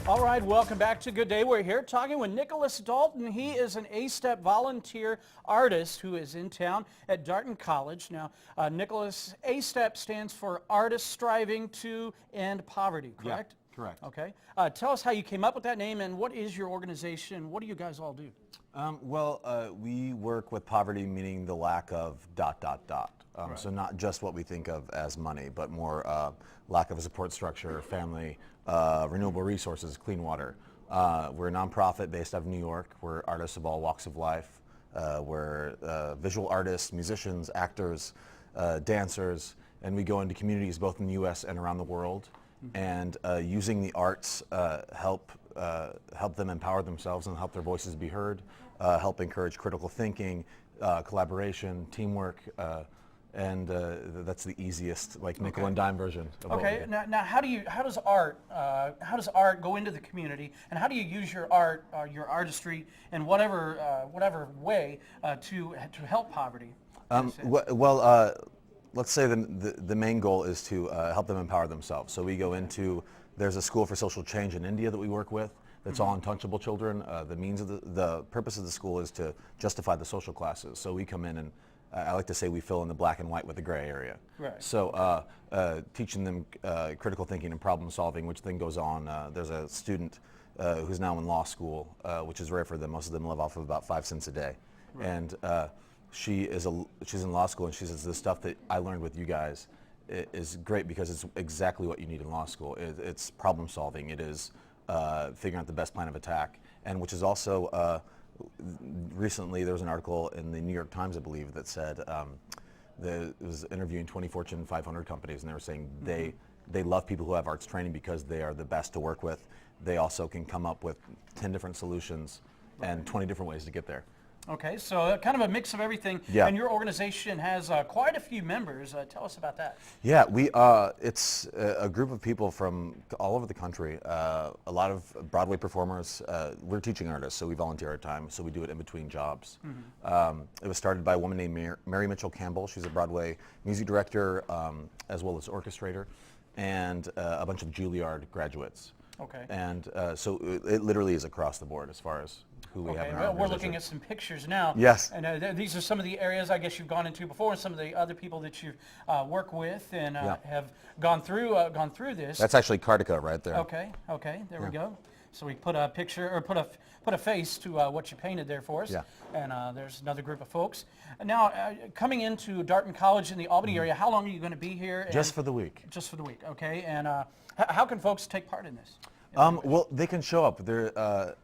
All right, welcome back to Good Day. We're here talking with Nicholas Dalton. He is an A-STEP volunteer artist who is in town at Dalton College. Now, Nicholas, A-STEP stands for Artists Striving to End Poverty, correct? Yeah, correct. Okay. Tell us how you came up with that name and what is your organization? What do you guys all do? We work with poverty, meaning the lack of ... Right. So not just what we think of as money, but more lack of a support structure, family, renewable resources, clean water. We're a nonprofit based out of New York. We're artists of all walks of life. We're visual artists, musicians, actors, dancers, and we go into communities both in the U.S. and around the world. And using the arts help them empower themselves and help their voices be heard, help encourage critical thinking, collaboration, teamwork, and that's the easiest, like nickel and dime version of what we do. Now how does art go into the community, and how do you use your art, your artistry, in whatever way to help poverty? Let's say the main goal is to help them empower themselves. So we go into, there's a school for social change in India that we work with. That's all untouchable children. The purpose of the school is to justify the social classes. So we come in and I like to say we fill in the black and white with the gray area. Right. So teaching them critical thinking and problem solving, which then goes on. There's a student who's now in law school, which is rare for them. Most of them live off of about 5 cents a day. Right. And she's in law school, and she says the stuff that I learned with you guys is great because it's exactly what you need in law school. It's problem solving. It is figuring out the best plan of attack, and which is also recently there was an article in the New York Times, I believe, that said it was interviewing 20 Fortune 500 companies, and they were saying they love people who have arts training because they are the best to work with. They also can come up with 10 different solutions and 20 different ways to get there. Okay, so kind of a mix of everything. Yeah. And your organization has quite a few members. Tell us about that. Yeah, it's a group of people from all over the country. A lot of Broadway performers. We're teaching artists, so we volunteer our time, so we do it in between jobs. It was started by a woman named Mary Mitchell Campbell. She's a Broadway music director as well as orchestrator, and a bunch of Juilliard graduates. Okay. And so it literally is across the board as far as who we have in our well, we're looking at some pictures now. Yes. And these are some of the areas I guess you've gone into before, and some of the other people that you work with and have gone through this. That's actually Cardica right there. Okay. There we go. So we put a picture, or put a face to what you painted there for us. Yeah. And there's another group of folks. And now, coming into Dalton College in the Albany area, how long are you going to be here? Just for the week. Just for the week, okay. And how can folks take part in this? Well, they can show up.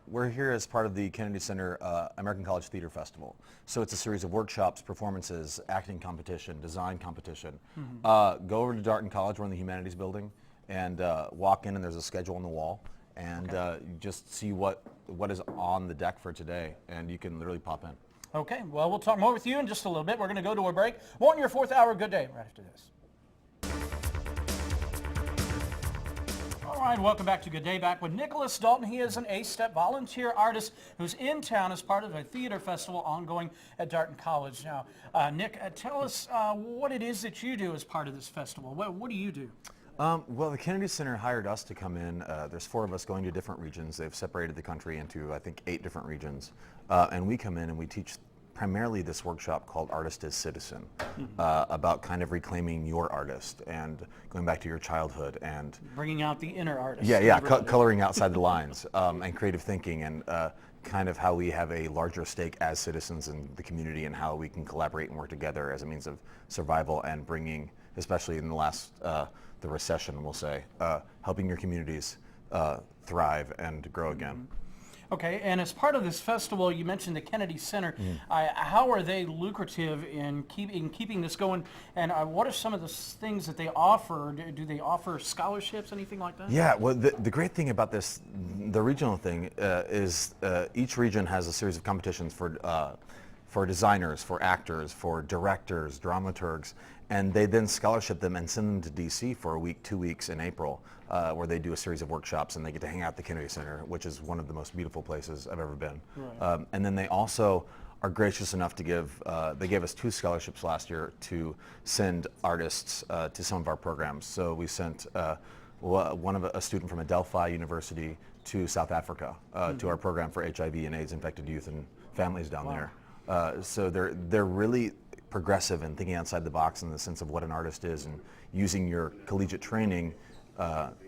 We're here as part of the Kennedy Center American College Theater Festival. So it's a series of workshops, performances, acting competition, design competition. Go over to Dalton College, we're in the Humanities Building, and walk in, and there's a schedule on the wall. And you just see what is on the deck for today, and you can literally pop in. Okay, well, we'll talk more with you in just a little bit. We're going to go to a break. More in your 4th hour Good Day right after this. All right, welcome back to Good Day. Back with Nicholas Dalton. He is an A-STEP volunteer artist who's in town as part of a theater festival ongoing at Dalton College. Now, Nick, tell us what it is that you do as part of this festival. What do you do? Well, the Kennedy Center hired us to come in. There's 4 of us going to different regions. They've separated the country into, I think, 8 different regions. And we come in and we teach primarily this workshop called Artist as Citizen, about kind of reclaiming your artist and going back to your childhood and bringing out the inner artist. Yeah, coloring outside the lines and creative thinking, and kind of how we have a larger stake as citizens in the community and how we can collaborate and work together as a means of survival and bringing, especially in the last, the recession, we'll say, helping your communities thrive and grow again. Okay, and as part of this festival, you mentioned the Kennedy Center. How are they lucrative in keeping this going? And what are some of the things that they offer? Do they offer scholarships, anything like that? Yeah, well, the great thing about this, the regional thing, is each region has a series of competitions for designers, for actors, for directors, dramaturgs, and they then scholarship them and send them to DC for a week, 2 weeks in April, where they do a series of workshops and they get to hang out at the Kennedy Center, which is one of the most beautiful places I've ever been. Right. And then they also are gracious enough to give, they gave us 2 scholarships last year to send artists to some of our programs. So we sent a student from Adelphi University to South Africa, to our program for HIV and AIDS infected youth and families down there. So they're really progressive and thinking outside the box in the sense of what an artist is, and using your collegiate training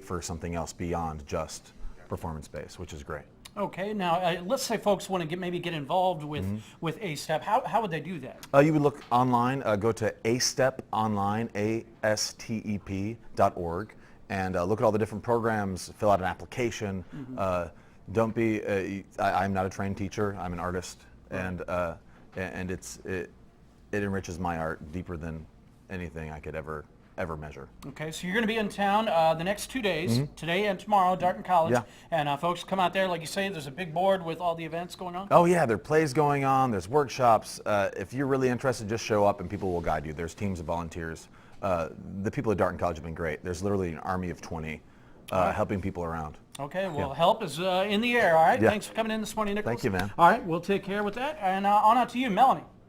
for something else beyond just performance-based, which is great. Okay, now let's say folks want to maybe get involved with A-STEP. How would they do that? You would look online, go to asteponline, ASTEP.org, and look at all the different programs, fill out an application. Don't be, I'm not a trained teacher, I'm an artist, and it enriches my art deeper than anything I could ever measure. Okay, so you're going to be in town the next 2 days, today and tomorrow, Darton College. Yeah. And folks come out there, like you say, there's a big board with all the events going on? Oh yeah, there are plays going on, there's workshops. If you're really interested, just show up and people will guide you. There's teams of volunteers. The people at Darton College have been great. There's literally an army of 20 helping people around. Okay, well, help is in the air, all right? Yeah. Thanks for coming in this morning, Nicholas. Thank you, man. All right, we'll take care with that. And on out to you, Melanie.